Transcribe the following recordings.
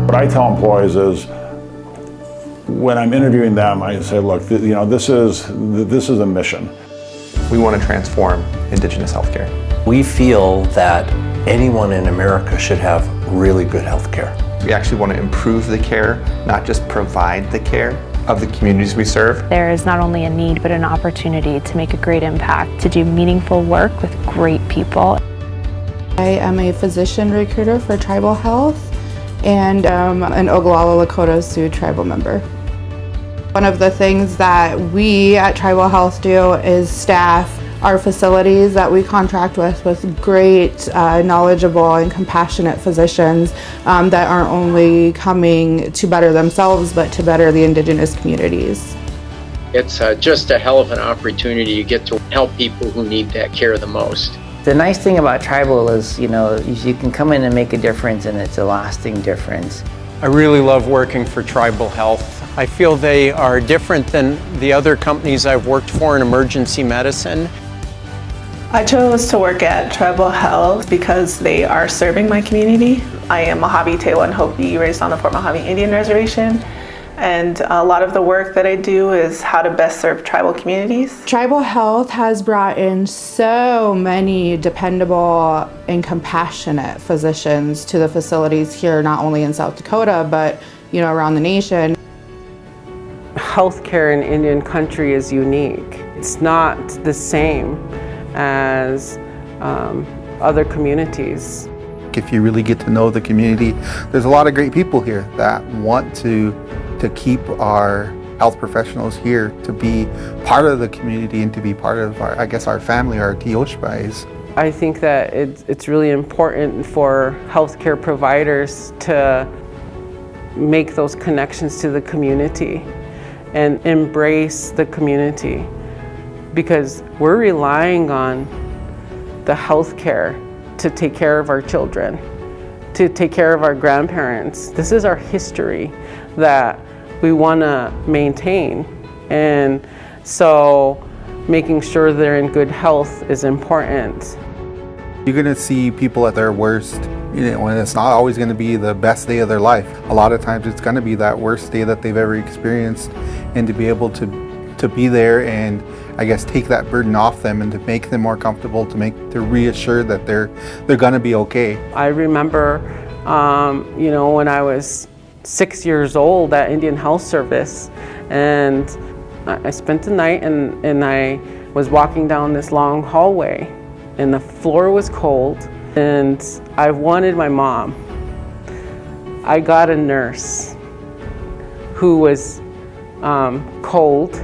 What I tell employees is, when I'm interviewing them, I say, look, this is a mission. We want to transform Indigenous healthcare. We feel that anyone in America should have really good health care. We actually want to improve the care, not just provide the care of the communities we serve. There is not only a need, but an opportunity to make a great impact, to do meaningful work with great people. I am a physician recruiter for Tribal Health and an Oglala Lakota Sioux tribal member. One of the things that we at Tribal Health do is staff our facilities that we contract with great, knowledgeable and compassionate physicians that aren't only coming to better themselves, but to better the Indigenous communities. It's just a hell of an opportunity to get to help people who need that care the most. The nice thing about Tribal is, you can come in and make a difference, and it's a lasting difference. I really love working for Tribal Health. I feel they are different than the other companies I've worked for in emergency medicine. I chose to work at Tribal Health because they are serving my community. I am Mojave Tewa Hopi, raised on the Fort Mojave Indian Reservation. And a lot of the work that I do is how to best serve tribal communities. Tribal Health has brought in so many dependable and compassionate physicians to the facilities here, not only in South Dakota, but around the nation. Healthcare in Indian country is unique. It's not the same as other communities. If you really get to know the community, there's a lot of great people here that want to keep our health professionals here, to be part of the community and to be part of our family, our Tioshbais. I think that it's really important for healthcare providers to make those connections to the community and embrace the community, because we're relying on the healthcare to take care of our children, to take care of our grandparents. This is our history that we want to maintain, and so making sure they're in good health is important. You're going to see people at their worst, and it's not always going to be the best day of their life. A lot of times it's going to be that worst day that they've ever experienced, and to be able to be there and take that burden off them and to make them more comfortable, to reassure that they're going to be okay. I remember, when I was 6 years old at Indian Health Service, and I spent the night and I was walking down this long hallway, and the floor was cold, and I wanted my mom. I got a nurse who was cold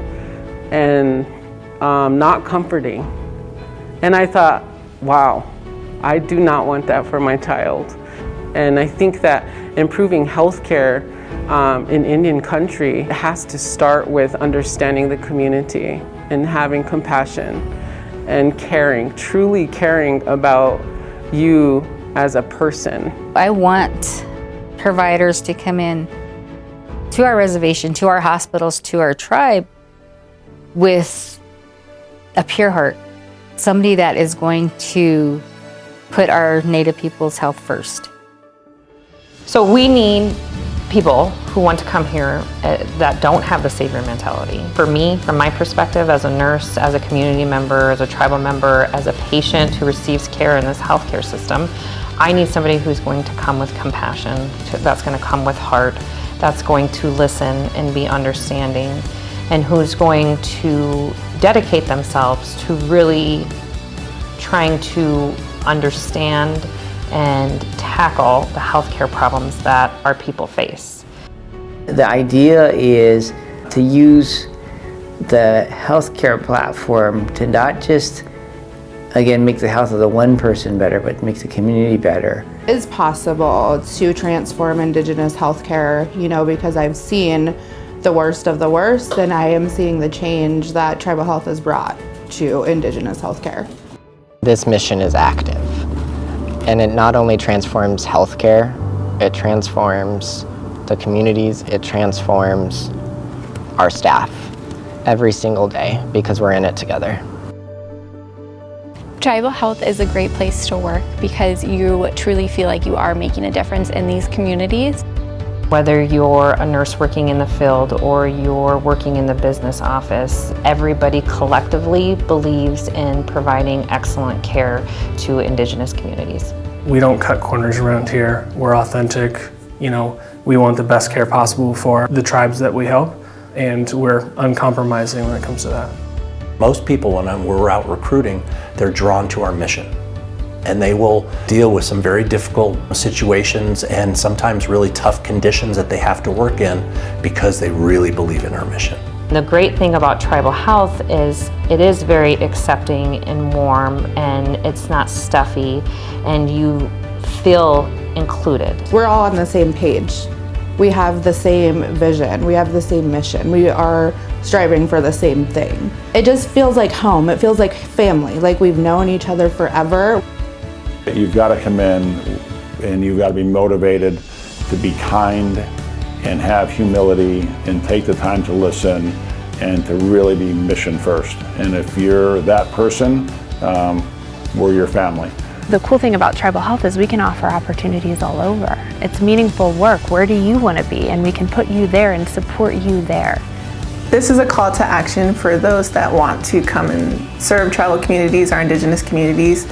and not comforting, and I thought, wow, I do not want that for my child. And I think that improving healthcare in Indian country has to start with understanding the community and having compassion and caring, truly caring about you as a person. I want providers to come in to our reservation, to our hospitals, to our tribe with a pure heart. Somebody that is going to put our Native people's health first. So we need people who want to come here that don't have the savior mentality. For me, from my perspective as a nurse, as a community member, as a tribal member, as a patient who receives care in this healthcare system, I need somebody who's going to come with compassion, that's going to come with heart, that's going to listen and be understanding, and who's going to dedicate themselves to really trying to understand and tackle the healthcare problems that our people face. The idea is to use the healthcare platform to not just, again, make the health of the one person better, but make the community better. It is possible to transform Indigenous healthcare, because I've seen the worst of the worst, and I am seeing the change that Tribal Health has brought to Indigenous healthcare. This mission is active, and it not only transforms healthcare, it transforms the communities, it transforms our staff every single day because we're in it together. Tribal Health is a great place to work because you truly feel like you are making a difference in these communities. Whether you're a nurse working in the field or you're working in the business office, everybody collectively believes in providing excellent care to Indigenous communities. We don't cut corners around here. We're authentic. You know, we want the best care possible for the tribes that we help, and we're uncompromising when it comes to that. Most people, when we're out recruiting, they're drawn to our mission. And they will deal with some very difficult situations and sometimes really tough conditions that they have to work in because they really believe in our mission. The great thing about Tribal Health is it is very accepting and warm, and it's not stuffy, and you feel included. We're all on the same page. We have the same vision. We have the same mission. We are striving for the same thing. It just feels like home. It feels like family, like we've known each other forever. You've got to come in and you've got to be motivated to be kind and have humility and take the time to listen and to really be mission first. And if you're that person, we're your family. The cool thing about Tribal Health is we can offer opportunities all over. It's meaningful work. Where do you want to be? And we can put you there and support you there. This is a call to action for those that want to come and serve tribal communities, our Indigenous communities.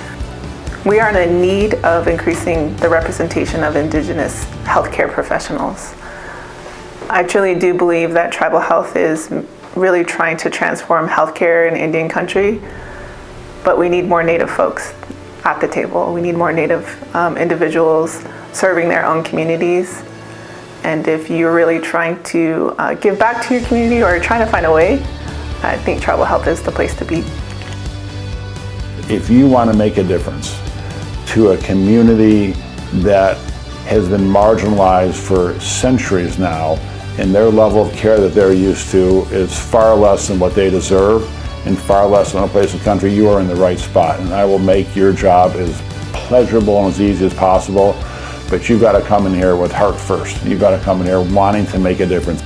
We are in need of increasing the representation of Indigenous healthcare professionals. I truly do believe that Tribal Health is really trying to transform healthcare in Indian country, but we need more Native folks at the table. We need more Native individuals serving their own communities. And if you're really trying to give back to your community or trying to find a way, I think Tribal Health is the place to be. If you want to make a difference to a community that has been marginalized for centuries now, and their level of care that they're used to is far less than what they deserve and far less than a place in the country, you are in the right spot. And I will make your job as pleasurable and as easy as possible, but you've got to come in here with heart first. You've got to come in here wanting to make a difference.